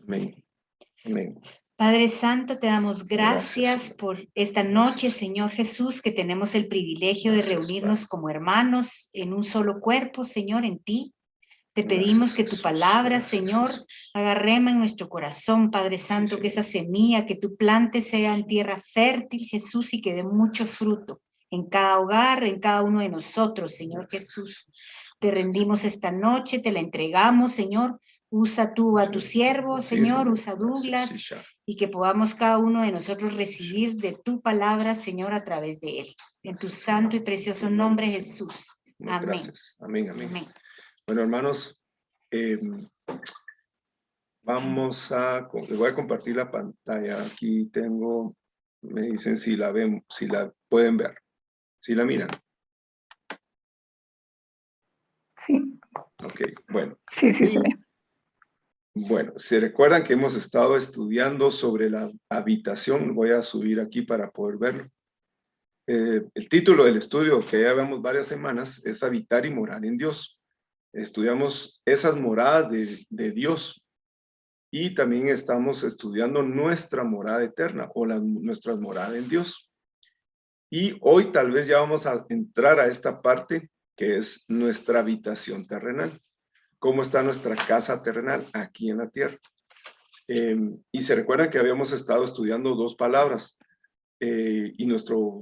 Amén. Amén. Padre Santo, te damos gracias Señor. por esta noche, Señor Jesús, que tenemos el privilegio de reunirnos Padre. como hermanos en un solo cuerpo, Señor, en ti. Te Gracias, pedimos que tu Jesús. palabra, Gracias, Señor, Jesús. haga rema en nuestro corazón, Padre Santo, que esa semilla que tú plantes sea en tierra fértil, Jesús, y que dé mucho fruto en cada hogar, en cada uno de nosotros, Señor Jesús. Te rendimos esta noche, te la entregamos, Señor. Usa tú a tu siervo, Señor, usa a Douglas, y que podamos cada uno de nosotros recibir de tu palabra, Señor, a través de él. En tu santo y precioso nombre, Jesús. Amén. Gracias. Amén, amén. Amén. Bueno, hermanos, vamos a, les voy a compartir la pantalla. Aquí tengo, me dicen si la ven, si la pueden ver, si la miran. Sí. Ok, bueno. Sí, sí se ve. Bueno, se recuerdan que hemos estado estudiando sobre la habitación. Voy a subir aquí para poder verlo. El título del estudio, que ya vemos varias semanas, es Habitar y Morar en Dios. Estudiamos esas moradas de Dios y también estamos estudiando nuestra morada eterna o nuestra morada en Dios. Y hoy tal vez ya vamos a entrar a esta parte que es nuestra habitación terrenal. ¿Cómo está nuestra casa terrenal aquí en la tierra? Y se recuerdan que habíamos estado estudiando dos palabras y nuestro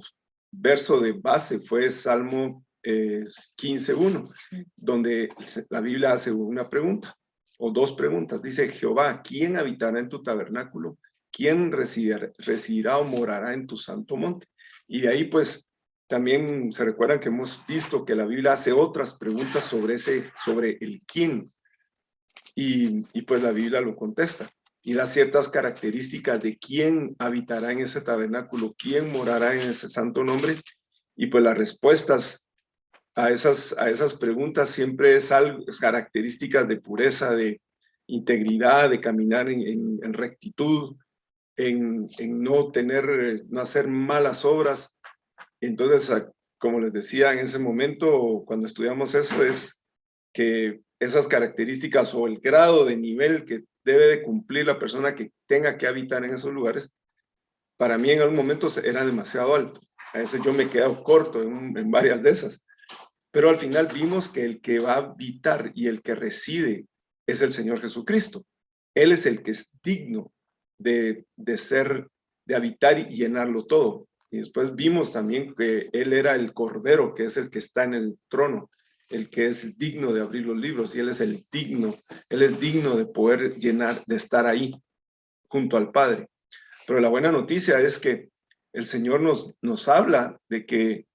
verso de base fue Salmo 15:1, donde la Biblia hace una pregunta o dos preguntas. Dice: Jehová, ¿quién habitará en tu tabernáculo? ¿Quién residirá o morará en tu santo monte? Y de ahí pues también se recuerdan que hemos visto que la Biblia hace otras preguntas sobre el quién, y pues la Biblia lo contesta y da ciertas características de quién habitará en ese tabernáculo, quién morará en ese santo nombre, y pues las respuestas a esas preguntas siempre es características de pureza, de integridad, de caminar en rectitud, en no hacer malas obras. Entonces, como les decía en ese momento, cuando estudiamos eso, es que esas características o el grado de nivel que debe de cumplir la persona que tenga que habitar en esos lugares, para mí en algún momento era demasiado alto. A veces yo me he quedado corto en varias de esas. Pero al final vimos que el que va a habitar y el que reside es el Señor Jesucristo. Él es el que es digno de habitar y llenarlo todo. Y después vimos también que Él era el Cordero, que es el que está en el trono, el que es digno de abrir los libros, y Él es digno de poder llenar, de estar ahí junto al Padre. Pero la buena noticia es que el Señor nos habla de que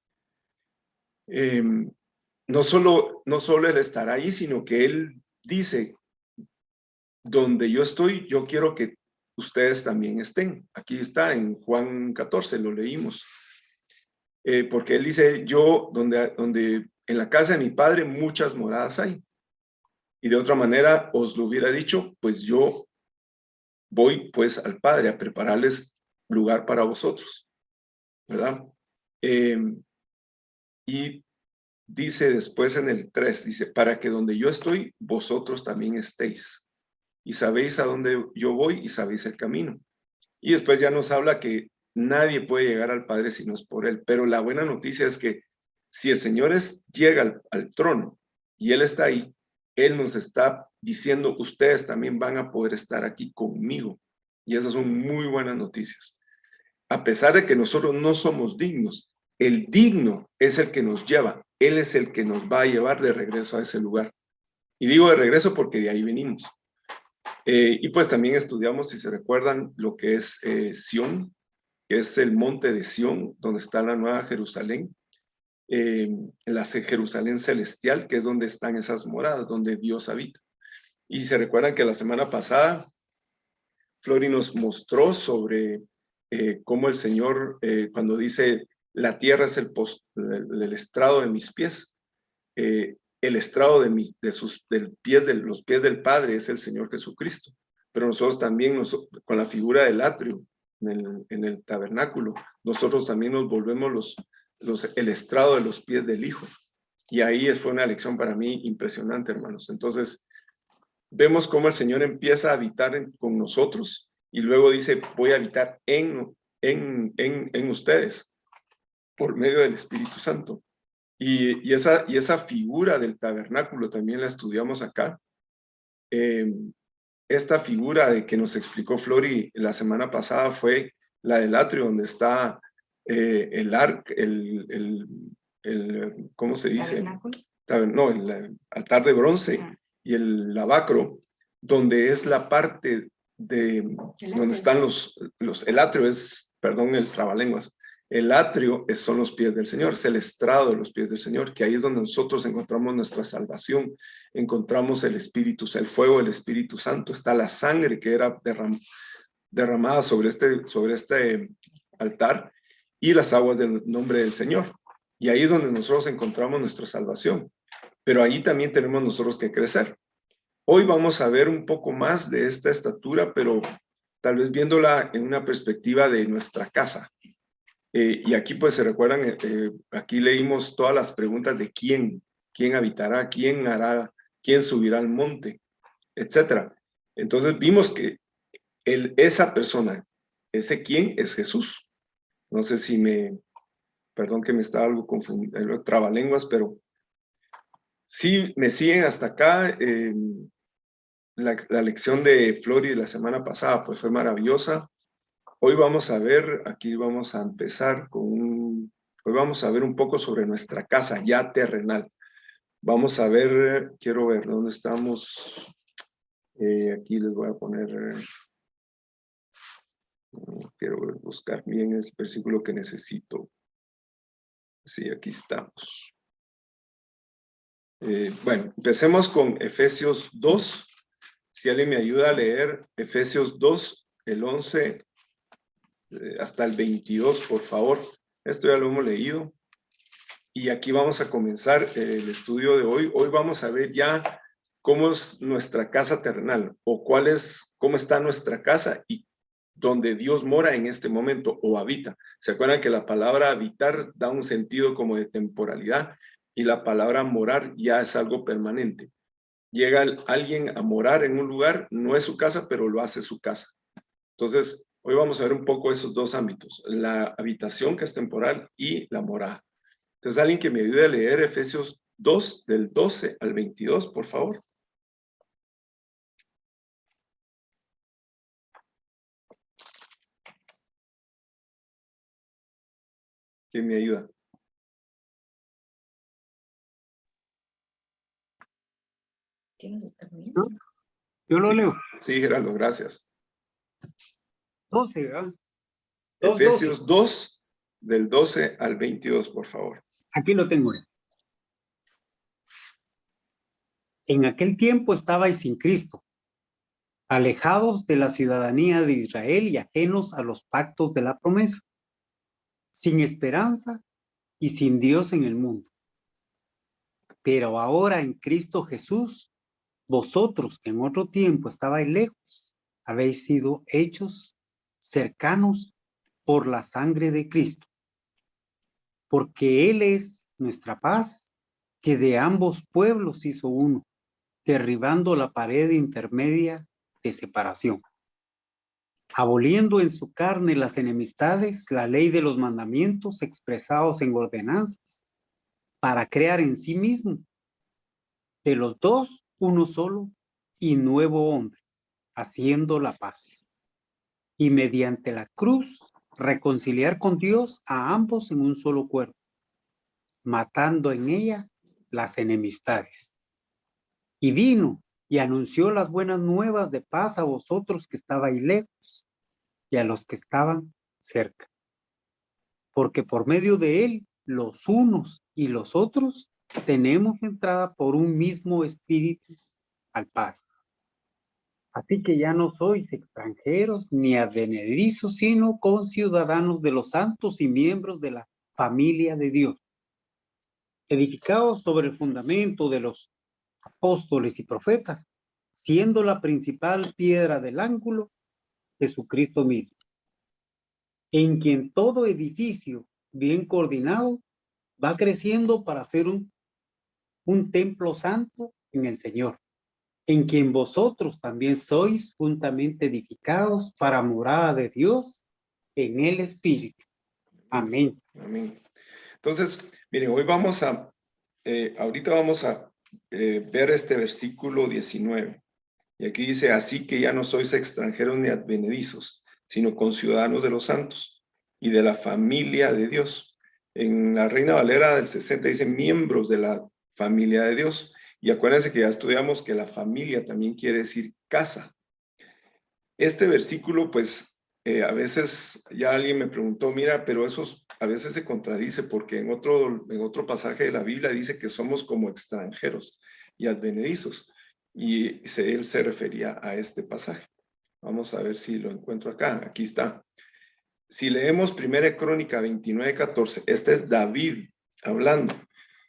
no solo Él estará ahí, sino que Él dice: donde yo estoy, yo quiero que ustedes también estén. Aquí está en Juan 14, lo leímos. Porque Él dice: yo, donde en la casa de mi Padre muchas moradas hay. Y de otra manera os lo hubiera dicho: pues yo voy pues al Padre a prepararles lugar para vosotros, ¿verdad? Y dice después en el 3, dice: para que donde yo estoy, vosotros también estéis. Y sabéis a dónde yo voy y sabéis el camino. Y después ya nos habla que nadie puede llegar al Padre si no es por Él. Pero la buena noticia es que si el Señor llega al trono y Él está ahí, Él nos está diciendo: ustedes también van a poder estar aquí conmigo. Y esas son muy buenas noticias. A pesar de que nosotros no somos dignos, el digno es el que nos lleva. Él es el que nos va a llevar de regreso a ese lugar. Y digo de regreso porque de ahí venimos. Y pues también estudiamos, si se recuerdan, lo que es Sión, que es el monte de Sión, donde está la Nueva Jerusalén, la Jerusalén celestial, que es donde están esas moradas, donde Dios habita. Y se recuerdan que la semana pasada, Flori nos mostró sobre cómo el Señor, cuando dice: la tierra es el estrado de mis pies, el estrado de los pies del Padre es el Señor Jesucristo. Pero nosotros también, con la figura del atrio en el tabernáculo, nosotros también nos volvemos el estrado de los pies del Hijo. Y ahí fue una lección para mí impresionante, hermanos. Entonces, vemos cómo el Señor empieza a habitar con nosotros y luego dice, voy a habitar en ustedes por medio del Espíritu Santo. Y esa figura del tabernáculo también la estudiamos acá. Esta figura de que nos explicó Flori la semana pasada fue la del atrio, donde está el arca, ¿cómo se dice? No, el altar de bronce y el lavacro, donde es la parte de donde están el atrio es, perdón, el trabalenguas. El atrio son los pies del Señor, es el estrado de los pies del Señor, que ahí es donde nosotros encontramos nuestra salvación, encontramos el Espíritu, el fuego del Espíritu Santo, está la sangre que era derramada sobre este altar y las aguas del nombre del Señor. Y ahí es donde nosotros encontramos nuestra salvación. Pero ahí también tenemos nosotros que crecer. Hoy vamos a ver un poco más de esta estatura, pero tal vez viéndola en una perspectiva de nuestra casa. Y aquí pues se recuerdan, aquí leímos todas las preguntas de quién habitará, quién hará, quién subirá al monte, etcétera. Entonces vimos que esa persona, ese quién es Jesús. No sé si perdón que me está algo confundiendo, trabalenguas, pero sí me siguen hasta acá. La lección de Flori de la semana pasada pues fue maravillosa. Hoy vamos a ver, aquí vamos a empezar hoy vamos a ver un poco sobre nuestra casa ya terrenal. Vamos a ver, quiero ver dónde estamos. Aquí les voy a poner, quiero buscar bien el versículo que necesito. Sí, aquí estamos. Bueno, empecemos con Efesios 2. Si alguien me ayuda a leer Efesios 2, el 11 hasta el 22, por favor. Esto ya lo hemos leído. Y aquí vamos a comenzar el estudio de hoy. Hoy vamos a ver ya cómo es nuestra casa terrenal o cómo está nuestra casa y donde Dios mora en este momento o habita. ¿Se acuerdan que la palabra habitar da un sentido como de temporalidad y la palabra morar ya es algo permanente? Llega alguien a morar en un lugar, no es su casa, pero lo hace su casa. Entonces, hoy vamos a ver un poco esos dos ámbitos, la habitación que es temporal y la morada. Entonces, alguien que me ayude a leer Efesios 2, del 12 al 22, por favor. ¿Quién me ayuda? ¿Quién nos está viendo? Yo lo leo. Sí, Gerardo, gracias. 12, ¿verdad? Efesios 2, del 12 al 22, por favor. Aquí lo tengo. En aquel tiempo estabais sin Cristo, alejados de la ciudadanía de Israel y ajenos a los pactos de la promesa, sin esperanza y sin Dios en el mundo. Pero ahora en Cristo Jesús, vosotros que en otro tiempo estabais lejos, habéis sido hechos cercanos por la sangre de Cristo, porque Él es nuestra paz, que de ambos pueblos hizo uno, derribando la pared intermedia de separación, aboliendo en su carne las enemistades, la ley de los mandamientos expresados en ordenanzas, para crear en sí mismo de los dos uno solo y nuevo hombre, haciendo la paz, y mediante la cruz reconciliar con Dios a ambos en un solo cuerpo, matando en ella las enemistades. Y vino y anunció las buenas nuevas de paz a vosotros que estabais lejos y a los que estaban cerca. Porque por medio de él, los unos y los otros, tenemos entrada por un mismo espíritu al Padre. Así que ya no sois extranjeros ni advenedizos, sino conciudadanos de los santos y miembros de la familia de Dios, edificados sobre el fundamento de los apóstoles y profetas, siendo la principal piedra del ángulo Jesucristo mismo, en quien todo edificio bien coordinado va creciendo para ser un templo santo en el Señor. en quien vosotros también sois juntamente edificados para morada de Dios en el Espíritu. Amén. Amén. Entonces, miren, hoy vamos a, ahorita vamos a ver este versículo 19. Y aquí dice, así que ya no sois extranjeros ni advenedizos, sino conciudadanos de los santos y de la familia de Dios. En la Reina Valera del 60 dice, miembros de la familia de Dios. Y acuérdense que ya estudiamos que la familia también quiere decir casa. Este versículo, pues, a veces ya alguien me preguntó, mira, pero eso a veces se contradice porque en otro pasaje de la Biblia dice que somos como extranjeros y advenedizos. Y él se refería a este pasaje. Vamos a ver si lo encuentro acá. Aquí está. Si leemos 1 Crónica 29:14, este es David hablando.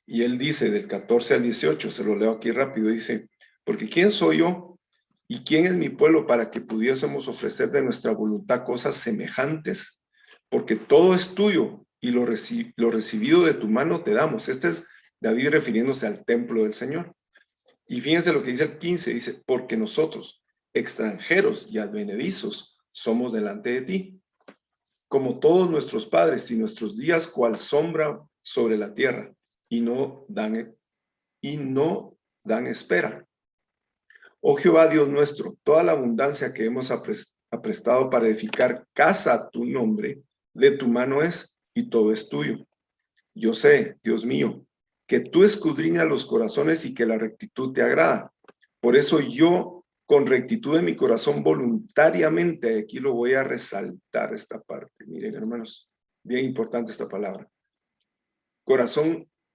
Y él dice del 14 al 18, se lo leo aquí rápido, dice, porque ¿quién soy yo y quién es mi pueblo para que pudiésemos ofrecer de nuestra voluntad cosas semejantes? Porque todo es tuyo y lo recibido de tu mano te damos. Este es David refiriéndose al templo del Señor. Y fíjense lo que dice el 15, dice, porque nosotros, extranjeros y advenedizos, somos delante de ti, como todos nuestros padres y nuestros días cual sombra sobre la tierra, y no dan espera. Oh Jehová Dios nuestro, toda la abundancia que hemos aprestado para edificar casa a tu nombre, de tu mano es, y todo es tuyo. Yo sé, Dios mío, que tú escudriñas los corazones y que la rectitud te agrada. Por eso yo, con rectitud de mi corazón, voluntariamente, aquí lo voy a resaltar esta parte. Miren, hermanos, bien importante esta palabra.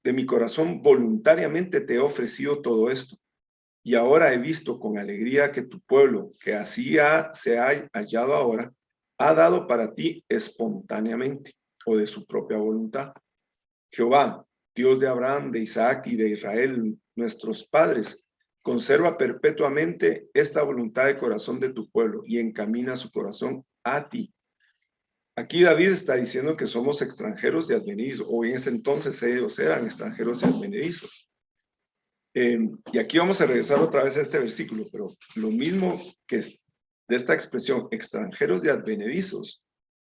De mi corazón, voluntariamente te he ofrecido todo esto. Y ahora he visto con alegría que tu pueblo, que así se ha hallado ahora, ha dado para ti espontáneamente o de su propia voluntad. Jehová, Dios de Abraham, de Isaac y de Israel, nuestros padres, conserva perpetuamente esta voluntad de corazón de tu pueblo y encamina su corazón a ti. Aquí David está diciendo que somos extranjeros y advenedizos, o en ese entonces ellos eran extranjeros y advenedizos. Y aquí vamos a regresar otra vez a este versículo, pero lo mismo que de esta expresión, extranjeros y advenedizos,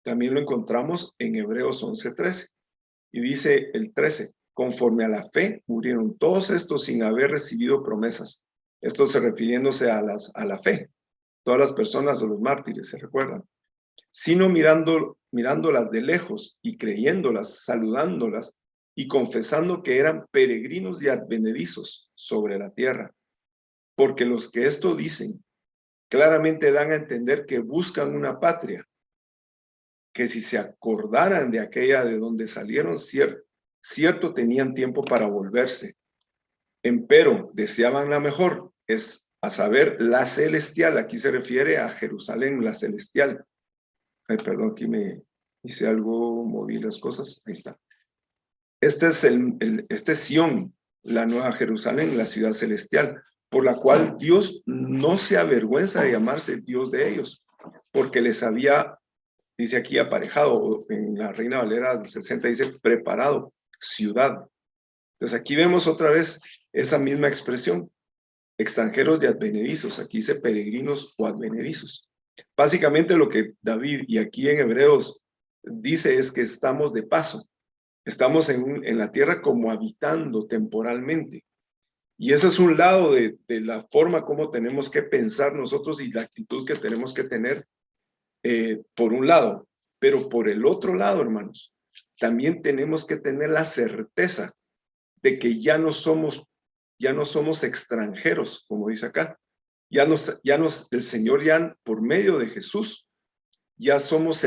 también lo encontramos en Hebreos 11:13. Y dice el 13, conforme a la fe, murieron todos estos sin haber recibido promesas. Esto se refiriéndose a la fe. Todas las personas o los mártires, ¿se recuerdan? Sino mirándolas de lejos y creyéndolas, saludándolas y confesando que eran peregrinos y advenedizos sobre la tierra. Porque los que esto dicen, claramente dan a entender que buscan una patria, que si se acordaran de aquella de donde salieron, cierto tenían tiempo para volverse. Empero deseaban la mejor, es a saber, la celestial. Aquí se refiere a Jerusalén, la celestial. Ay, perdón, aquí me hice algo, moví las cosas. Ahí está. Este es Sión, la nueva Jerusalén, la ciudad celestial, por la cual Dios no se avergüenza de llamarse Dios de ellos, porque les había, dice aquí, aparejado, en la Reina Valera del 60 dice, preparado, ciudad. Entonces aquí vemos otra vez esa misma expresión, extranjeros y advenedizos, aquí dice peregrinos o advenedizos. Básicamente lo que David y aquí en Hebreos dice es que estamos de paso, estamos en la tierra como habitando temporalmente. Y ese es un lado de la forma como tenemos que pensar nosotros y la actitud que tenemos que tener por un lado. Pero por el otro lado, hermanos, también tenemos que tener la certeza de que ya no somos extranjeros, como dice acá. El Señor ya por medio de Jesús, ya somos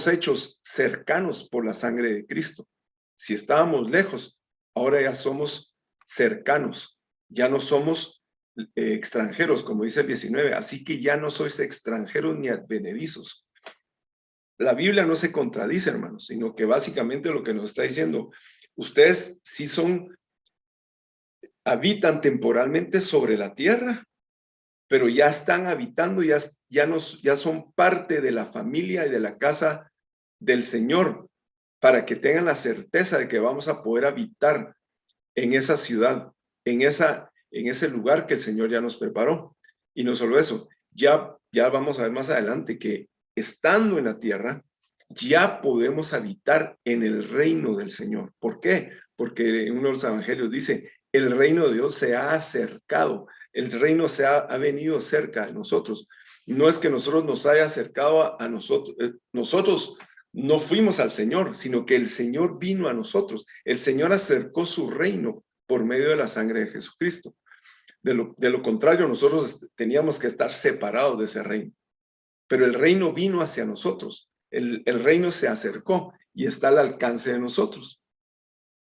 hechos cercanos por la sangre de Cristo. Si estábamos lejos, ahora ya somos cercanos, ya no somos extranjeros, como dice el 19, así que ya no sois extranjeros ni advenedizos. La Biblia no se contradice, hermanos, sino que básicamente lo que nos está diciendo, ustedes sí habitan temporalmente sobre la tierra, pero ya están habitando, ya son parte de la familia y de la casa del Señor, para que tengan la certeza de que vamos a poder habitar en esa ciudad, en ese lugar que el Señor ya nos preparó. Y no solo eso, ya vamos a ver más adelante que estando en la tierra, ya podemos habitar en el reino del Señor. ¿Por qué? Porque en uno de los evangelios dice, el reino de Dios se ha acercado, el reino ha venido cerca de nosotros. No es que nosotros nos haya acercado a nosotros, nosotros no fuimos al Señor, sino que el Señor vino a nosotros. El Señor acercó su reino por medio de la sangre de Jesucristo. De lo contrario, nosotros teníamos que estar separados de ese reino. Pero el reino vino hacia nosotros. El reino se acercó y está al alcance de nosotros.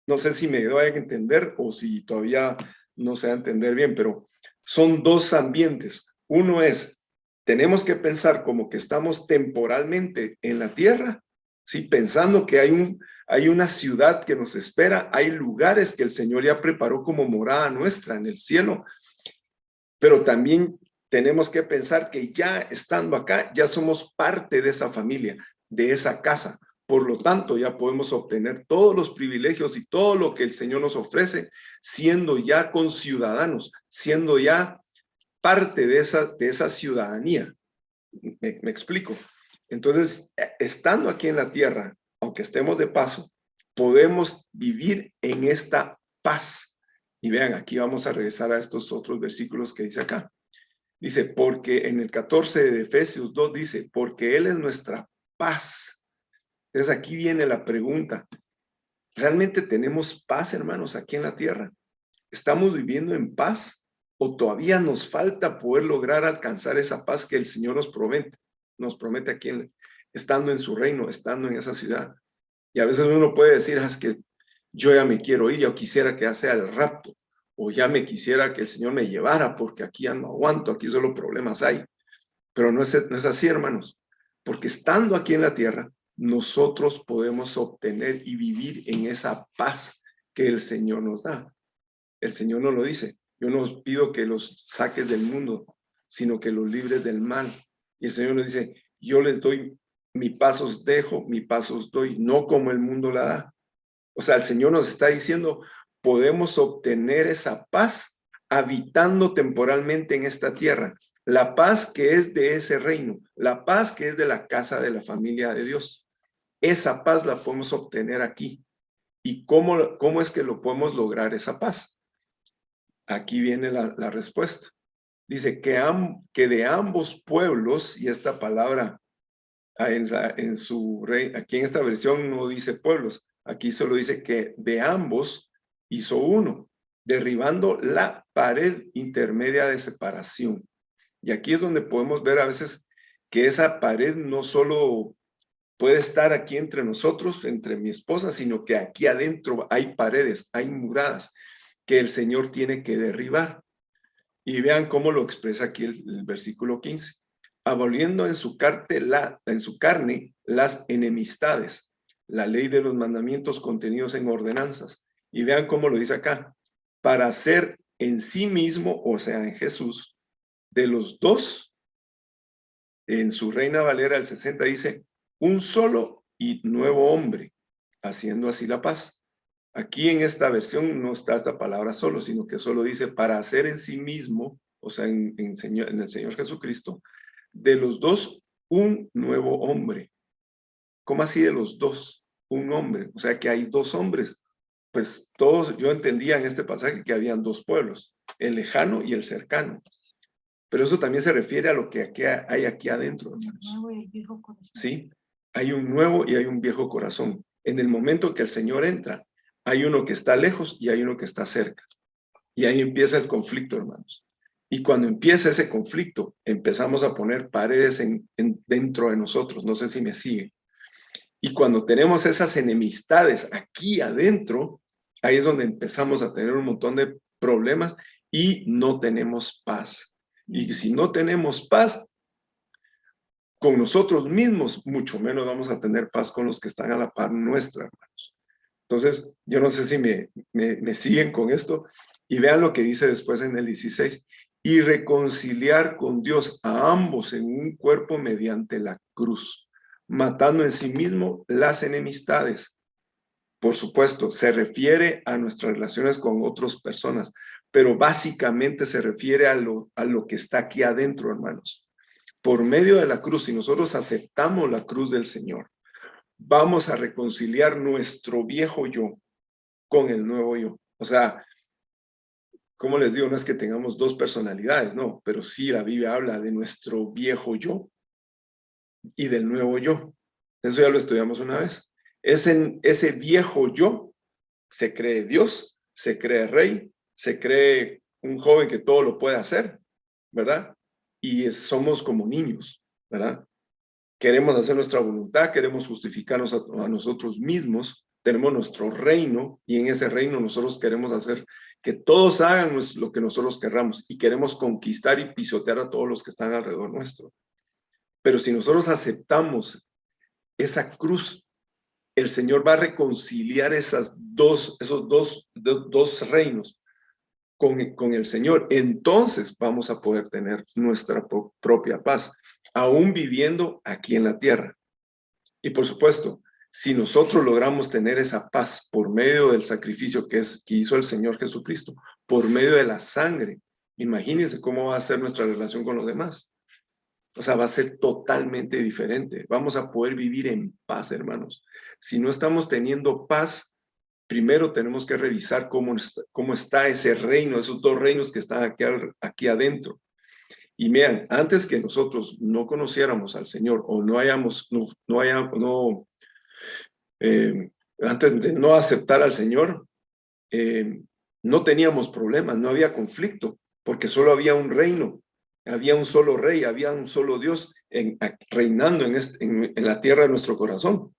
No sé si me doy a entender o si todavía no se va a entender bien, pero son dos ambientes. Uno es, tenemos que pensar como que estamos temporalmente en la tierra, ¿sí? Pensando que hay una ciudad que nos espera, hay lugares que el Señor ya preparó como morada nuestra en el cielo, pero también tenemos que pensar que ya estando acá, ya somos parte de esa familia, de esa casa. Por lo tanto, ya podemos obtener todos los privilegios y todo lo que el Señor nos ofrece, siendo ya conciudadanos, siendo ya parte de esa ciudadanía. ¿Me explico? Entonces, estando aquí en la tierra, aunque estemos de paso, podemos vivir en esta paz. Y vean, aquí vamos a regresar a estos otros versículos que dice acá. Dice, porque en el 14 de Efesios 2 dice, porque Él es nuestra paz. Entonces aquí viene la pregunta, ¿realmente tenemos paz, hermanos, aquí en la tierra? ¿Estamos viviendo en paz o todavía nos falta poder lograr alcanzar esa paz que el Señor nos promete aquí, estando en su reino, estando en esa ciudad? Y a veces uno puede decir, es que yo ya me quiero ir, yo quisiera que ya sea el rapto, o ya me quisiera que el Señor me llevara, porque aquí ya no aguanto, aquí solo problemas hay. Pero no es así, hermanos, porque estando aquí en la tierra, nosotros podemos obtener y vivir en esa paz que el Señor nos da. El Señor nos lo dice, yo no os pido que los saques del mundo, sino que los libres del mal. Y el Señor nos dice, yo les doy, mi paz os dejo, mi paz os doy, no como el mundo la da. O sea, el Señor nos está diciendo, podemos obtener esa paz habitando temporalmente en esta tierra. La paz que es de ese reino, la paz que es de la casa de la familia de Dios. Esa paz la podemos obtener aquí. ¿Y cómo es que lo podemos lograr esa paz? Aquí viene la respuesta. Dice que de ambos pueblos, y esta palabra aquí en esta versión no dice pueblos, aquí solo dice que de ambos hizo uno, derribando la pared intermedia de separación. Y aquí es donde podemos ver a veces que esa pared no solo puede estar aquí entre nosotros, entre mi esposa, sino que aquí adentro hay paredes, hay muradas que el Señor tiene que derribar. Y vean cómo lo expresa aquí el versículo 15. Aboliendo en su carne las enemistades, la ley de los mandamientos contenidos en ordenanzas. Y vean cómo lo dice acá, para hacer en sí mismo, o sea, en Jesús, de los dos, en su Reina Valera el 60 dice, un solo y nuevo hombre, haciendo así la paz. Aquí en esta versión no está esta palabra solo, sino que solo dice para hacer en sí mismo, o sea, en el Señor Jesucristo, de los dos un nuevo hombre. ¿Cómo así de los dos? Un hombre, o sea que hay dos hombres. Pues todos, yo entendía en este pasaje que habían dos pueblos, el lejano y el cercano. Pero eso también se refiere a lo que hay aquí adentro, hermanos. Sí, hay un nuevo y hay un viejo corazón. En el momento que el Señor entra, hay uno que está lejos y hay uno que está cerca. Y ahí empieza el conflicto, hermanos. Y cuando empieza ese conflicto, empezamos a poner paredes dentro de nosotros. No sé si me siguen. Y cuando tenemos esas enemistades aquí adentro, ahí es donde empezamos a tener un montón de problemas y no tenemos paz. Y si no tenemos paz con nosotros mismos, mucho menos vamos a tener paz con los que están a la par nuestra, hermanos. Entonces, yo no sé si me siguen con esto y vean lo que dice después en el 16. Y reconciliar con Dios a ambos en un cuerpo mediante la cruz, matando en sí mismo las enemistades. Por supuesto, se refiere a nuestras relaciones con otras personas, pero básicamente se refiere a lo que está aquí adentro, hermanos. Por medio de la cruz, si nosotros aceptamos la cruz del Señor, vamos a reconciliar nuestro viejo yo con el nuevo yo. O sea, como les digo, no es que tengamos dos personalidades, no, pero sí la Biblia habla de nuestro viejo yo y del nuevo yo. Eso ya lo estudiamos una vez. Ese viejo yo se cree Dios, se cree rey, se cree un joven que todo lo puede hacer, ¿verdad? Y somos como niños, ¿verdad? Queremos hacer nuestra voluntad, queremos justificarnos a nosotros mismos, tenemos nuestro reino y en ese reino nosotros queremos hacer que todos hagan lo que nosotros querramos y queremos conquistar y pisotear a todos los que están alrededor nuestro. Pero si nosotros aceptamos esa cruz, el Señor va a reconciliar esos dos reinos con el Señor. Entonces vamos a poder tener nuestra propia paz, aún viviendo aquí en la tierra. Y por supuesto, si nosotros logramos tener esa paz por medio del sacrificio que hizo el Señor Jesucristo, por medio de la sangre, imagínense cómo va a ser nuestra relación con los demás. O sea, va a ser totalmente diferente. Vamos a poder vivir en paz, hermanos. Si no estamos teniendo paz, primero tenemos que revisar cómo está ese reino, esos dos reinos que están aquí adentro. Y vean, antes que nosotros no conociéramos al Señor o antes de no aceptar al Señor, no teníamos problemas, no había conflicto, porque solo había un reino, había un solo rey, había un solo Dios reinando en la tierra de nuestro corazón.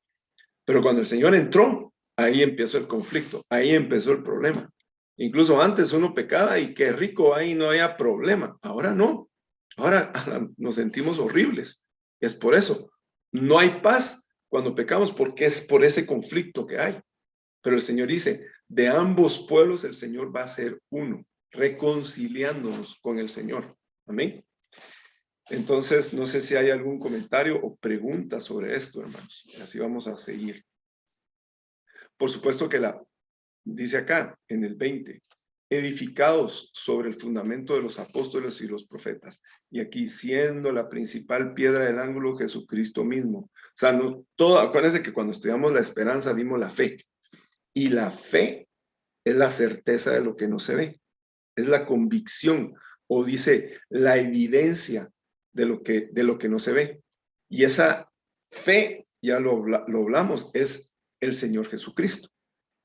Pero cuando el Señor entró, ahí empezó el conflicto, ahí empezó el problema. Incluso antes uno pecaba y qué rico, ahí no había problema. Ahora no, ahora nos sentimos horribles. Es por eso, no hay paz cuando pecamos porque es por ese conflicto que hay. Pero el Señor dice, de ambos pueblos el Señor va a ser uno, reconciliándonos con el Señor. Amén. Entonces, no sé si hay algún comentario o pregunta sobre esto, hermanos. Así vamos a seguir. Por supuesto que dice acá, en el 20, edificados sobre el fundamento de los apóstoles y los profetas. Y aquí, siendo la principal piedra del ángulo, Jesucristo mismo. O sea, acuérdense que cuando estudiamos la esperanza, vimos la fe. Y la fe es la certeza de lo que no se ve. Es la convicción, o dice, la evidencia de lo que no se ve. Y esa fe, ya lo hablamos, es el Señor Jesucristo.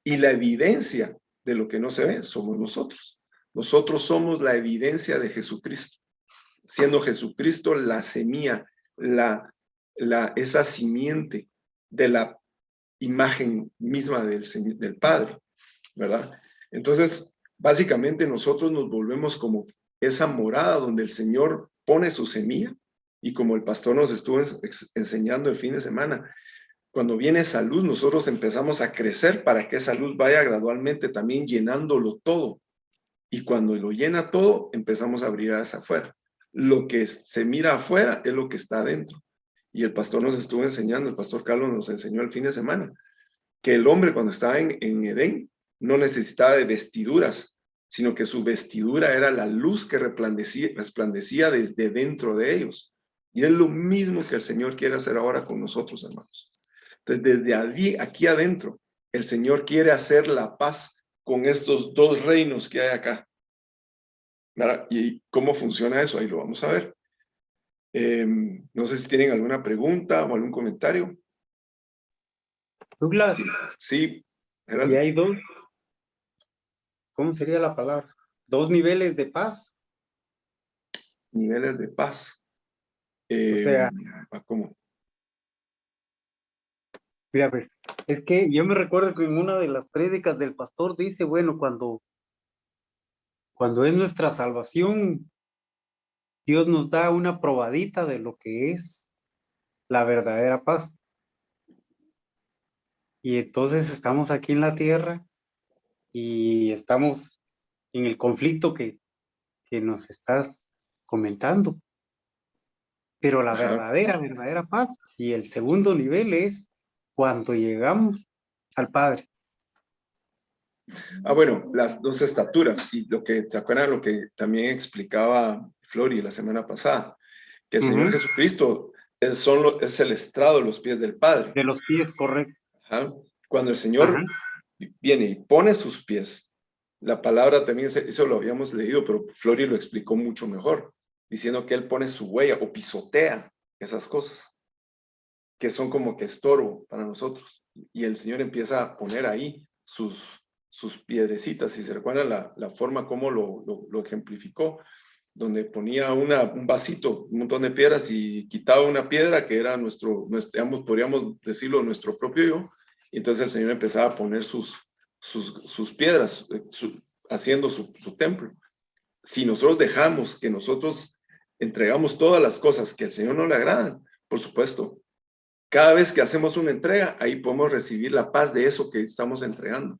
Y la evidencia de lo que no se ve somos nosotros. Nosotros somos la evidencia de Jesucristo. Siendo Jesucristo la semilla, esa simiente de la imagen misma del Padre, ¿verdad? Entonces, básicamente nosotros nos volvemos como esa morada donde el Señor pone su semilla y como el pastor nos estuvo enseñando el fin de semana, cuando viene esa luz, nosotros empezamos a crecer para que esa luz vaya gradualmente también llenándolo todo. Y cuando lo llena todo, empezamos a brillar hacia afuera. Lo que se mira afuera es lo que está adentro. Y el pastor nos estuvo enseñando, el pastor Carlos nos enseñó el fin de semana, que el hombre cuando estaba en Edén no necesitaba de vestiduras, sino que su vestidura era la luz que resplandecía desde dentro de ellos. Y es lo mismo que el Señor quiere hacer ahora con nosotros, hermanos. Entonces, desde aquí adentro, el Señor quiere hacer la paz con estos dos reinos que hay acá. ¿Verdad? ¿Y cómo funciona eso? Ahí lo vamos a ver. No sé si tienen alguna pregunta o algún comentario. Douglas, Sí, y hay dos, ¿cómo sería la palabra? Dos niveles de paz. Niveles de paz. O sea, ¿cómo? mira, pues, es que yo me recuerdo que en una de las prédicas del pastor dice, bueno, cuando es nuestra salvación, Dios nos da una probadita de lo que es la verdadera paz. Y entonces estamos aquí en la tierra y estamos en el conflicto que nos estás comentando. Pero la verdadera paz, si el segundo nivel es cuando llegamos al Padre. Bueno, las dos estaturas, y ¿se acuerdan lo que también explicaba Flori la semana pasada? Que el Señor Jesucristo es el estrado de los pies del Padre. De los pies, correcto. Ajá. Cuando el Señor viene y pone sus pies, la palabra también, eso lo habíamos leído, pero Flori lo explicó mucho mejor, diciendo que Él pone su huella o pisotea esas cosas, que son como que estorbo para nosotros. Y el Señor empieza a poner ahí sus piedrecitas. Si se recuerdan la forma como lo ejemplificó, donde ponía un vasito, un montón de piedras y quitaba una piedra que era digamos, podríamos decirlo, nuestro propio yo. Y entonces el Señor empezaba a poner sus piedras, haciendo su templo. Si nosotros dejamos que nosotros entregamos todas las cosas que al Señor no le agradan, por supuesto, cada vez que hacemos una entrega, ahí podemos recibir la paz de eso que estamos entregando.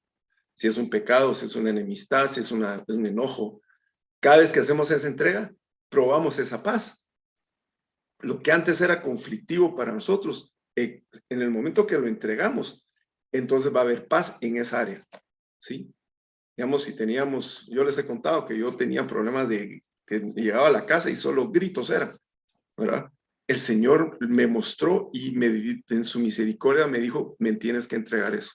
Si es un pecado, si es una enemistad, si es un enojo, cada vez que hacemos esa entrega, probamos esa paz. Lo que antes era conflictivo para nosotros, en el momento que lo entregamos, entonces va a haber paz en esa área, ¿sí? Digamos, si teníamos, yo les he contado que yo tenía problemas de que llegaba a la casa y solo gritos eran, ¿verdad? El Señor me mostró y en su misericordia me dijo, me tienes que entregar eso.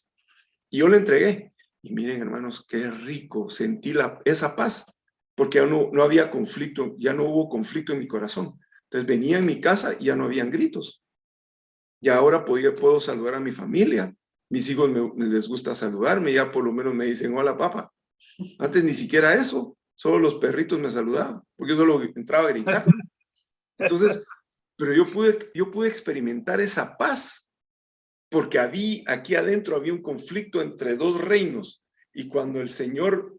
Y yo le entregué. Y miren, hermanos, qué rico, sentí esa paz, porque ya no había conflicto, ya no hubo conflicto en mi corazón. Entonces venía en mi casa y ya no habían gritos. Y ahora puedo saludar a mi familia. Mis hijos les gusta saludarme, ya por lo menos me dicen, hola papá. Antes ni siquiera eso, solo los perritos me saludaban, porque yo solo entraba a gritar. Entonces, pero yo pude experimentar esa paz, porque aquí adentro había un conflicto entre dos reinos, y cuando el Señor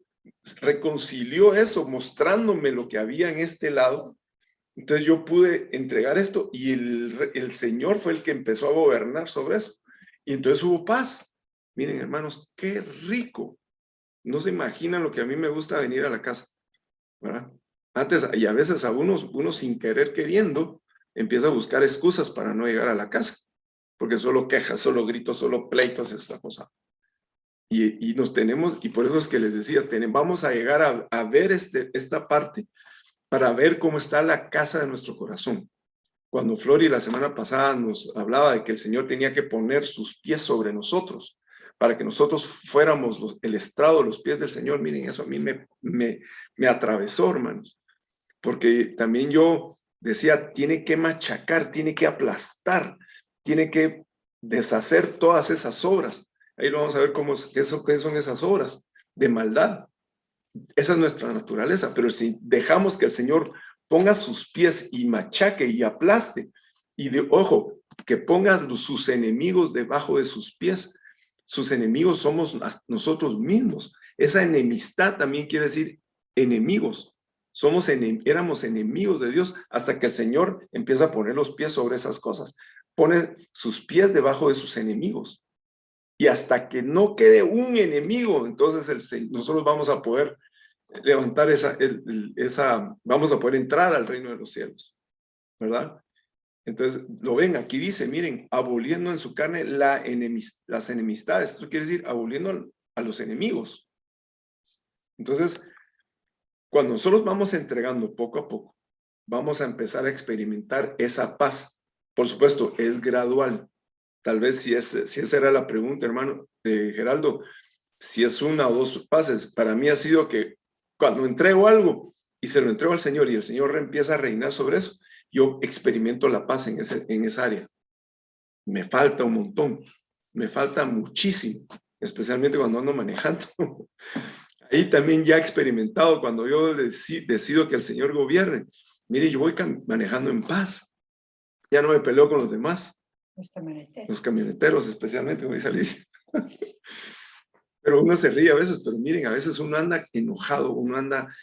reconcilió eso, mostrándome lo que había en este lado, entonces yo pude entregar esto, y el Señor fue el que empezó a gobernar sobre eso, y entonces hubo paz. Miren, hermanos, qué rico. No se imaginan lo que a mí me gusta venir a la casa, ¿verdad? Antes, y a veces a uno sin querer queriendo, empieza a buscar excusas para no llegar a la casa, porque solo quejas, solo gritos, solo pleitos, esta cosa. Y por eso es que les decía, vamos a llegar a ver esta parte para ver cómo está la casa de nuestro corazón. Cuando Flori la semana pasada nos hablaba de que el Señor tenía que poner sus pies sobre nosotros, para que nosotros fuéramos el estrado de los pies del Señor, miren, eso a mí me atravesó, hermanos, porque también yo decía, tiene que machacar, tiene que aplastar, tiene que deshacer todas esas obras. Ahí lo vamos a ver qué son esas obras de maldad. Esa es nuestra naturaleza, pero si dejamos que el Señor ponga sus pies y machaque y aplaste, ojo, que ponga sus enemigos debajo de sus pies. Sus enemigos somos nosotros mismos. Esa enemistad también quiere decir enemigos. Éramos enemigos de Dios hasta que el Señor empieza a poner los pies sobre esas cosas. Pone sus pies debajo de sus enemigos. Y hasta que no quede un enemigo, entonces nosotros vamos a poder levantar vamos a poder entrar al reino de los cielos, ¿verdad? Entonces, lo ven, aquí dice, miren, aboliendo en su carne las enemistades. Esto quiere decir, aboliendo a los enemigos. Entonces, cuando nosotros vamos entregando poco a poco, vamos a empezar a experimentar esa paz. Por supuesto, es gradual. Tal vez si esa era la pregunta, hermano Geraldo, si es una o dos pases. Para mí ha sido que cuando entrego algo y se lo entrego al Señor y el Señor empieza a reinar sobre eso, yo experimento la paz en esa área. Me falta un montón, me falta muchísimo, especialmente cuando ando manejando. Ahí también ya he experimentado cuando yo decido que el Señor gobierne. Mire, yo voy manejando en paz. Ya no me peleo con los demás. Los camioneteros especialmente, como dice Alicia. Pero uno se ríe a veces, pero miren, a veces uno anda enojado, uno anda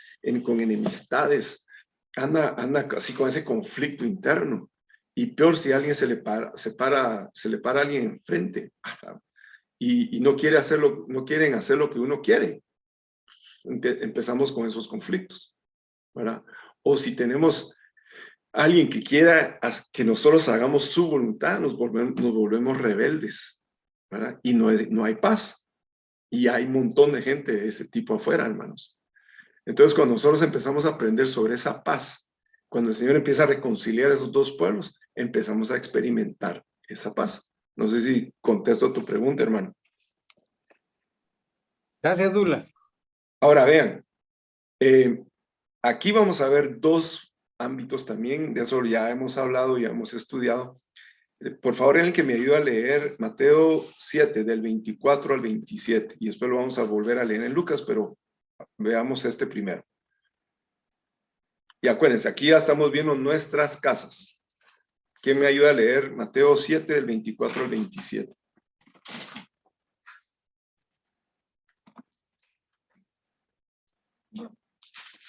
con enemistades, anda así con ese conflicto interno. Y peor si alguien se le para a alguien enfrente y no quieren hacer lo que uno quiere. Empezamos con esos conflictos, ¿verdad? O si tenemos alguien que quiera que nosotros hagamos su voluntad, nos volvemos rebeldes, ¿verdad? Y no hay paz. Y hay un montón de gente de ese tipo afuera, hermanos. Entonces, cuando nosotros empezamos a aprender sobre esa paz, cuando el Señor empieza a reconciliar esos dos pueblos, empezamos a experimentar esa paz. No sé si contesto tu pregunta, hermano. Gracias, Douglas. Ahora vean, aquí vamos a ver dos ámbitos también, de eso ya hemos hablado, ya hemos estudiado. Por favor, alguien que me ayude a leer Mateo 7, del 24 al 27, y después lo vamos a volver a leer en Lucas, pero veamos este primero. Y acuérdense, aquí ya estamos viendo nuestras casas. ¿Quién me ayuda a leer Mateo 7, del 24 al 27?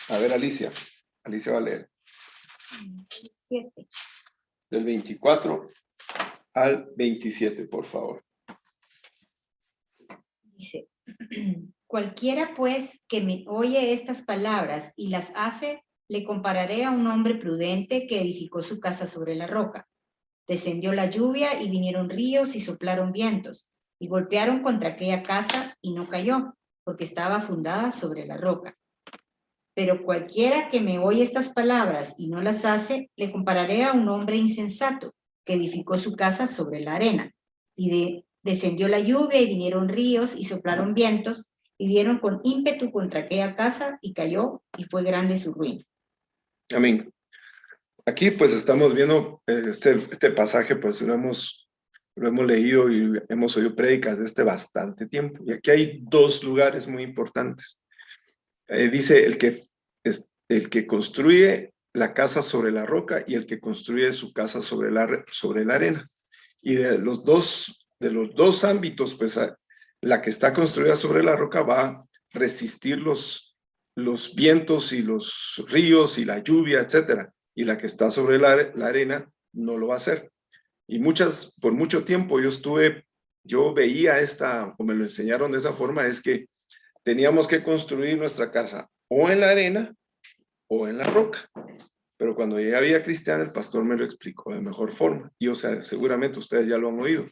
A ver, Alicia. Alicia va a leer. 7. Del 24 al 27, por favor. Dice, cualquiera pues que me oye estas palabras y las hace, le compararé a un hombre prudente que edificó su casa sobre la roca. Descendió la lluvia y vinieron ríos y soplaron vientos y golpearon contra aquella casa y no cayó, porque estaba fundada sobre la roca. Pero cualquiera que me oye estas palabras y no las hace, le compararé a un hombre insensato que edificó su casa sobre la arena. Y descendió la lluvia y vinieron ríos y soplaron vientos y dieron con ímpetu contra aquella casa y cayó y fue grande su ruina. Amén. Aquí pues estamos viendo este pasaje, pues lo hemos leído y hemos oído prédicas de bastante tiempo. Y aquí hay dos lugares muy importantes. Dice el que construye la casa sobre la roca y el que construye su casa sobre la arena. Y de los dos ámbitos, pues la que está construida sobre la roca va a resistir los vientos y los ríos y la lluvia, etcétera. Y la que está sobre la arena no lo va a hacer. Y por mucho tiempo yo veía o me lo enseñaron de esa forma, es que teníamos que construir nuestra casa o en la arena o en la roca. Pero cuando llegué a Vida Cristiana, el pastor me lo explicó de mejor forma. Y o sea, seguramente ustedes ya lo han oído.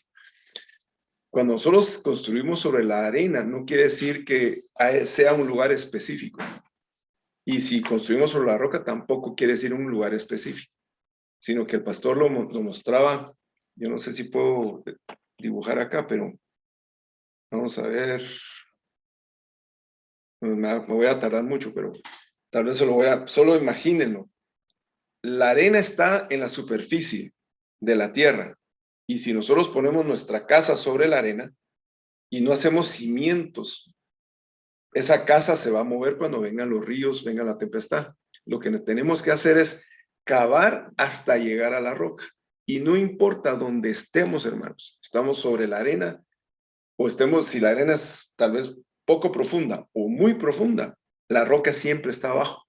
Cuando nosotros construimos sobre la arena, no quiere decir que sea un lugar específico. Y si construimos sobre la roca, tampoco quiere decir un lugar específico. Sino que el pastor lo mostraba. Yo no sé si puedo dibujar acá, pero vamos a ver. Me voy a tardar mucho, pero tal vez solo imagínenlo. La arena está en la superficie de la tierra. Y si nosotros ponemos nuestra casa sobre la arena y no hacemos cimientos, esa casa se va a mover cuando vengan los ríos, venga la tempestad. Lo que tenemos que hacer es cavar hasta llegar a la roca. Y no importa dónde estemos, hermanos. Estamos sobre la arena o si la arena es tal vez poco profunda o muy profunda, la roca siempre está abajo.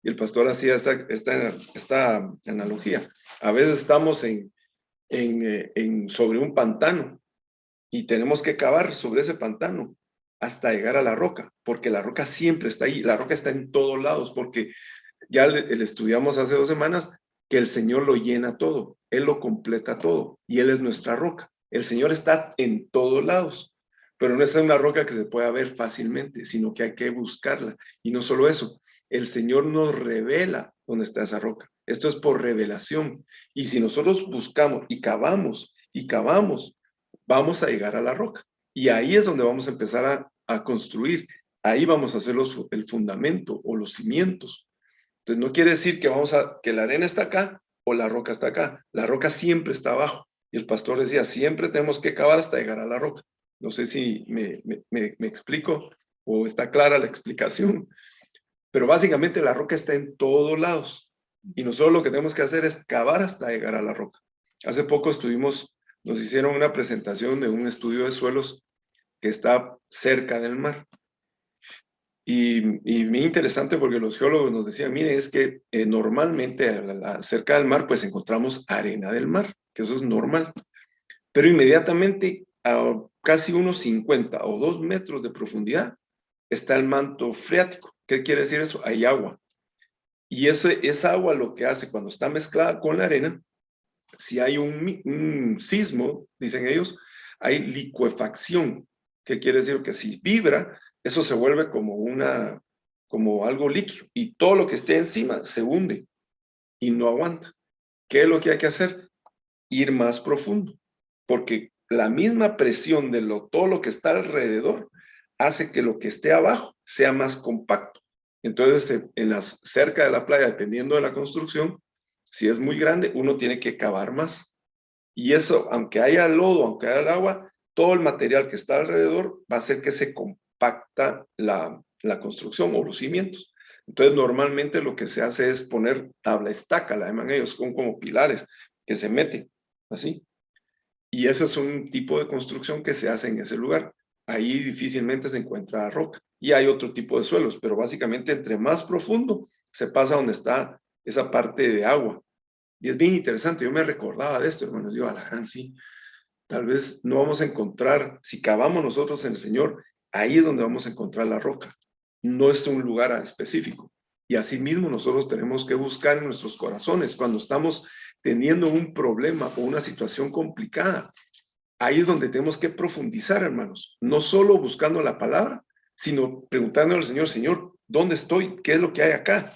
Y el pastor hacía esta analogía. A veces estamos sobre un pantano y tenemos que cavar sobre ese pantano hasta llegar a la roca, porque la roca siempre está ahí. La roca está en todos lados, porque ya le estudiamos hace 2 semanas que el Señor lo llena todo. Él lo completa todo y Él es nuestra roca. El Señor está en todos lados. Pero no es una roca que se pueda ver fácilmente, sino que hay que buscarla. Y no solo eso, el Señor nos revela dónde está esa roca. Esto es por revelación. Y si nosotros buscamos y cavamos, vamos a llegar a la roca. Y ahí es donde vamos a empezar a construir. Ahí vamos a hacer el fundamento o los cimientos. Entonces no quiere decir que la arena está acá o la roca está acá. La roca siempre está abajo. Y el pastor decía, siempre tenemos que cavar hasta llegar a la roca. No sé si me explico o está clara la explicación, pero básicamente la roca está en todos lados y nosotros lo que tenemos que hacer es cavar hasta llegar a la roca. Hace poco nos hicieron una presentación de un estudio de suelos que está cerca del mar y muy interesante porque los geólogos nos decían, mire, es que normalmente cerca del mar pues encontramos arena del mar, que eso es normal, pero inmediatamente a casi unos 50 o 2 metros de profundidad está el manto freático. ¿Qué quiere decir eso? Hay agua. Y esa agua lo que hace cuando está mezclada con la arena, si hay un sismo, dicen ellos, hay licuefacción. ¿Qué quiere decir? Que si vibra, eso se vuelve como algo líquido, y todo lo que esté encima se hunde y no aguanta. ¿Qué es lo que hay que hacer? Ir más profundo, porque la misma presión de todo lo que está alrededor hace que lo que esté abajo sea más compacto. Entonces, cerca de la playa, dependiendo de la construcción, si es muy grande, uno tiene que cavar más. Y eso, aunque haya lodo, aunque haya el agua, todo el material que está alrededor va a hacer que se compacta la construcción o los cimientos. Entonces, normalmente lo que se hace es poner tabla estaca, la llaman ellos, como pilares que se meten, así. Y ese es un tipo de construcción que se hace en ese lugar. Ahí difícilmente se encuentra roca. Y hay otro tipo de suelos, pero básicamente entre más profundo se pasa donde está esa parte de agua. Y es bien interesante, yo me recordaba de esto, hermanos, yo a la gran sí. Tal vez no vamos a encontrar, si cavamos nosotros en el Señor, ahí es donde vamos a encontrar la roca. No es un lugar específico. Y asimismo nosotros tenemos que buscar en nuestros corazones, cuando estamos teniendo un problema o una situación complicada, ahí es donde tenemos que profundizar, hermanos. No solo buscando la palabra, sino preguntándole al Señor, Señor, ¿dónde estoy? ¿Qué es lo que hay acá?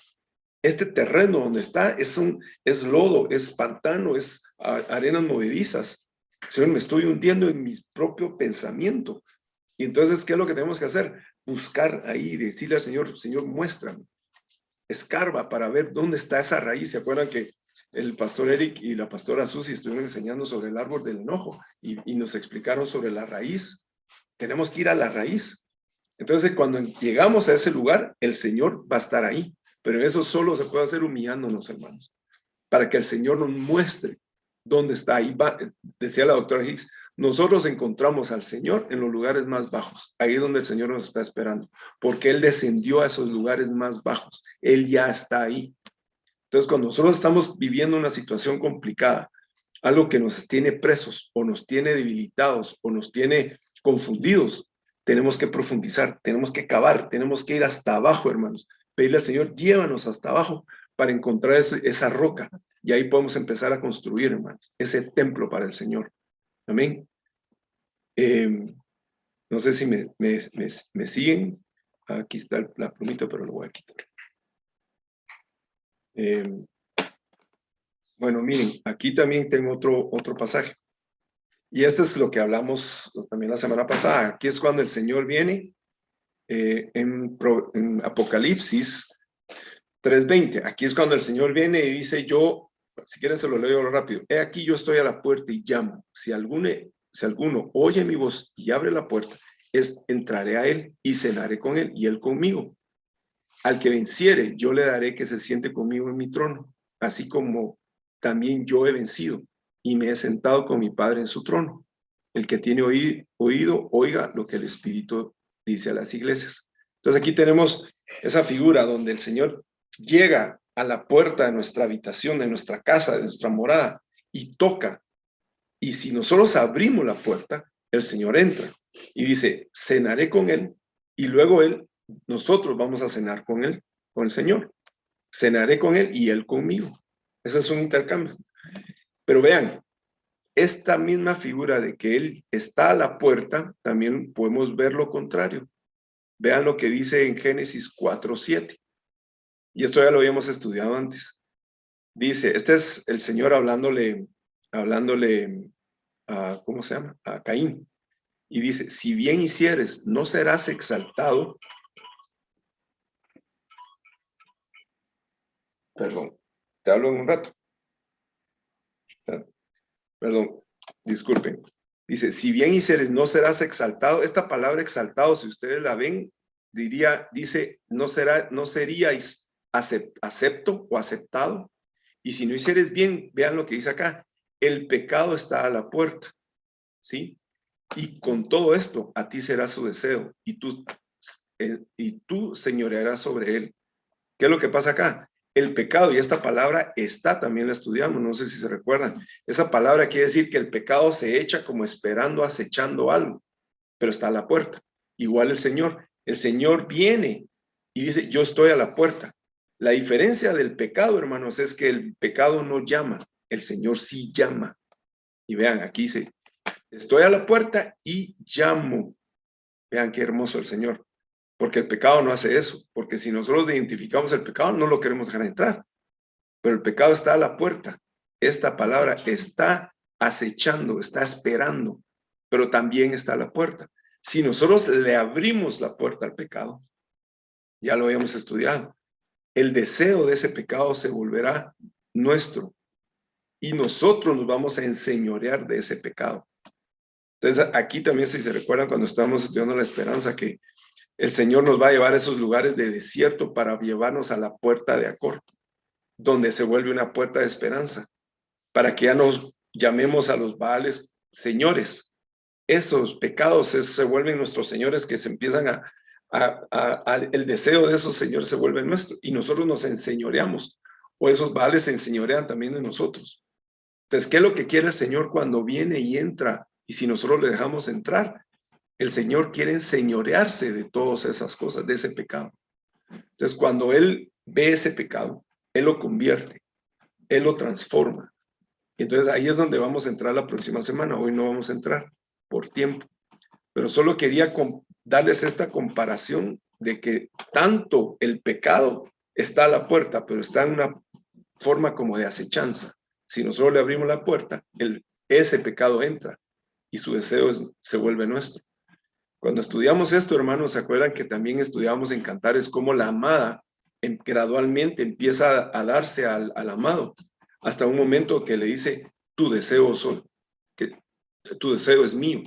Este terreno donde está es lodo, es pantano, es arenas movedizas. Señor, me estoy hundiendo en mi propio pensamiento. Y entonces, ¿qué es lo que tenemos que hacer? Buscar ahí, decirle al Señor, Señor, muéstrame. Escarba para ver dónde está esa raíz. ¿Se acuerdan que el pastor Eric y la pastora Susi estuvieron enseñando sobre el árbol del enojo y nos explicaron sobre la raíz? Tenemos que ir a la raíz. Entonces, cuando llegamos a ese lugar, el Señor va a estar ahí. Pero eso solo se puede hacer humillándonos, hermanos, para que el Señor nos muestre dónde está. Ahí va, decía la doctora Hicks, nosotros encontramos al Señor en los lugares más bajos. Ahí es donde el Señor nos está esperando, porque Él descendió a esos lugares más bajos. Él ya está ahí. Entonces, cuando nosotros estamos viviendo una situación complicada, algo que nos tiene presos o nos tiene debilitados o nos tiene confundidos, tenemos que profundizar, tenemos que cavar, tenemos que ir hasta abajo, hermanos. Pedirle al Señor, llévanos hasta abajo para encontrar esa roca. Y ahí podemos empezar a construir, hermanos, ese templo para el Señor. Amén. No sé si me siguen. Aquí está la plumita, pero lo voy a quitar. Bueno, miren, aquí también tengo otro pasaje. Y este es lo que hablamos también la semana pasada. Aquí es cuando el Señor viene en Apocalipsis 3:20. Aquí es cuando el Señor viene y dice, yo, si quieren se lo leo rápido. He aquí yo estoy a la puerta y llamo. Si alguno oye mi voz y abre la puerta, entraré a él y cenaré con él y él conmigo. Al que venciere, yo le daré que se siente conmigo en mi trono, así como también yo he vencido y me he sentado con mi Padre en su trono. El que tiene oído, oiga lo que el Espíritu dice a las iglesias. Entonces aquí tenemos esa figura donde el Señor llega a la puerta de nuestra habitación, de nuestra casa, de nuestra morada y toca. Y si nosotros abrimos la puerta, el Señor entra y dice, cenaré con él y luego nosotros vamos a cenar con él, con el Señor. Cenaré con él y él conmigo. Ese es un intercambio. Pero vean, esta misma figura de que él está a la puerta, también podemos ver lo contrario. Vean lo que dice en Génesis 4:7. Y esto ya lo habíamos estudiado antes. Dice, este es el Señor hablándole a, ¿cómo se llama? A Caín. Y dice, si bien hicieres, no serás exaltado. Perdón, te hablo en un rato. Perdón, disculpen. Dice, si bien hicieres, no serás exaltado. Esta palabra exaltado, si ustedes la ven, dice, no seríais acepto o aceptado. Y si no hicieres bien, vean lo que dice acá, el pecado está a la puerta, ¿sí? Y con todo esto, a ti será su deseo, y tú señorearás sobre él. ¿Qué es lo que pasa acá? El pecado, y esta palabra está, también la estudiamos, no sé si se recuerdan. Esa palabra quiere decir que el pecado se echa como esperando, acechando algo, pero está a la puerta. Igual el Señor viene y dice, yo estoy a la puerta. La diferencia del pecado, hermanos, es que el pecado no llama, el Señor sí llama. Y vean, aquí dice, estoy a la puerta y llamo. Vean qué hermoso el Señor. Porque el pecado no hace eso. Porque si nosotros identificamos el pecado, no lo queremos dejar entrar. Pero el pecado está a la puerta. Esta palabra está acechando, está esperando, pero también está a la puerta. Si nosotros le abrimos la puerta al pecado, ya lo habíamos estudiado, el deseo de ese pecado se volverá nuestro y nosotros nos vamos a enseñorear de ese pecado. Entonces aquí también, si se recuerdan cuando estábamos estudiando la esperanza, que el Señor nos va a llevar a esos lugares de desierto para llevarnos a la puerta de Acor, donde se vuelve una puerta de esperanza, para que ya nos llamemos a los Baales señores. Esos pecados se vuelven nuestros señores, que se empiezan el deseo de esos señores se vuelve nuestro y nosotros nos enseñoreamos, o esos Baales se enseñorean también de nosotros. Entonces, ¿qué es lo que quiere el Señor cuando viene y entra? Y si nosotros le dejamos entrar, el Señor quiere enseñorearse de todas esas cosas, de ese pecado. Entonces, cuando Él ve ese pecado, Él lo convierte, Él lo transforma. Entonces, ahí es donde vamos a entrar la próxima semana. Hoy no vamos a entrar por tiempo, pero solo quería darles esta comparación de que tanto el pecado está a la puerta, pero está en una forma como de acechanza. Si nosotros le abrimos la puerta, ese pecado entra y su deseo se vuelve nuestro. Cuando estudiamos esto, hermanos, ¿se acuerdan que también estudiamos en Cantares cómo la amada gradualmente empieza a darse al amado, hasta un momento que le dice, tu deseo tu deseo es mío?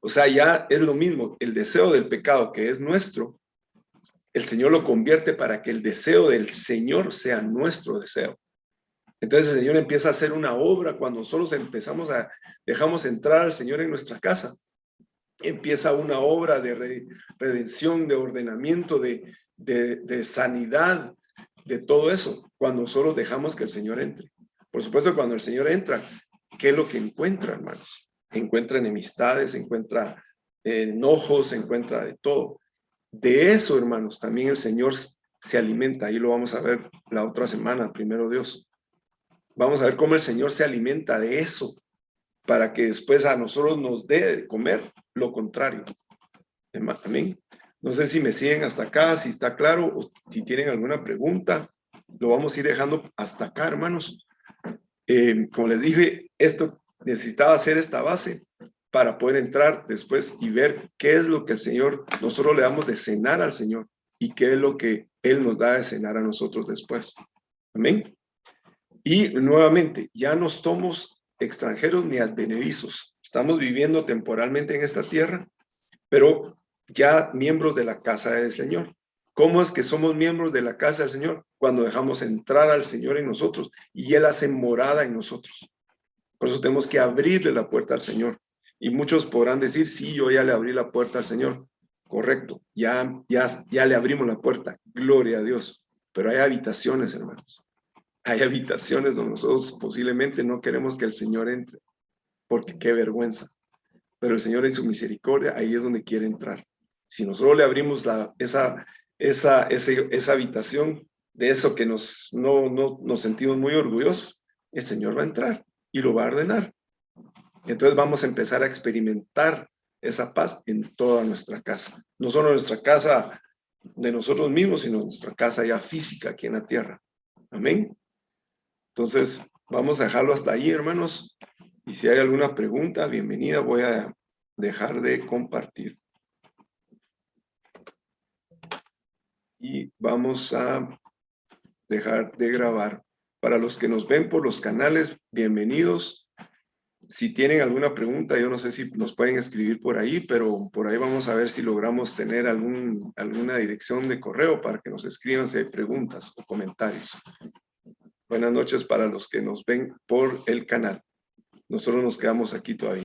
O sea, ya es lo mismo, el deseo del pecado que es nuestro, el Señor lo convierte para que el deseo del Señor sea nuestro deseo. Entonces el Señor empieza a hacer una obra cuando nosotros dejamos entrar al Señor en nuestra casa. Empieza una obra de redención, de ordenamiento, de sanidad, de todo eso, cuando nosotros dejamos que el Señor entre. Por supuesto, cuando el Señor entra, ¿qué es lo que encuentra, hermanos? Encuentra enemistades, encuentra enojos, encuentra de todo. De eso, hermanos, también el Señor se alimenta. Ahí lo vamos a ver la otra semana, primero Dios. Vamos a ver cómo el Señor se alimenta de eso, para que después a nosotros nos dé de comer lo contrario. Amén. No sé si me siguen hasta acá, si está claro, o si tienen alguna pregunta, lo vamos a ir dejando hasta acá, hermanos. Como les dije, esto necesitaba hacer esta base para poder entrar después y ver qué es lo que el Señor, nosotros le damos de cenar al Señor y qué es lo que Él nos da de cenar a nosotros después. Amén. Y nuevamente, ya no somos extranjeros ni advenedizos. Estamos viviendo temporalmente en esta tierra, pero ya miembros de la casa del Señor. ¿Cómo es que somos miembros de la casa del Señor? Cuando dejamos entrar al Señor en nosotros y Él hace morada en nosotros. Por eso tenemos que abrirle la puerta al Señor. Y muchos podrán decir, sí, yo ya le abrí la puerta al Señor. Correcto, ya le abrimos la puerta. Gloria a Dios. Pero hay habitaciones, hermanos. Hay habitaciones donde nosotros posiblemente no queremos que el Señor entre, porque qué vergüenza. Pero el Señor en su misericordia, ahí es donde quiere entrar. Si nosotros le abrimos esa habitación de eso que nos sentimos muy orgullosos, el Señor va a entrar y lo va a ordenar. Entonces vamos a empezar a experimentar esa paz en toda nuestra casa. No solo en nuestra casa de nosotros mismos, sino en nuestra casa ya física aquí en la tierra. Amén. Entonces, vamos a dejarlo hasta ahí, hermanos. Y si hay alguna pregunta, bienvenida. Voy a dejar de compartir. Y vamos a dejar de grabar. Para los que nos ven por los canales, bienvenidos. Si tienen alguna pregunta, yo no sé si nos pueden escribir por ahí, pero por ahí vamos a ver si logramos tener alguna dirección de correo para que nos escriban si hay preguntas o comentarios. Buenas noches para los que nos ven por el canal. Nosotros nos quedamos aquí todavía.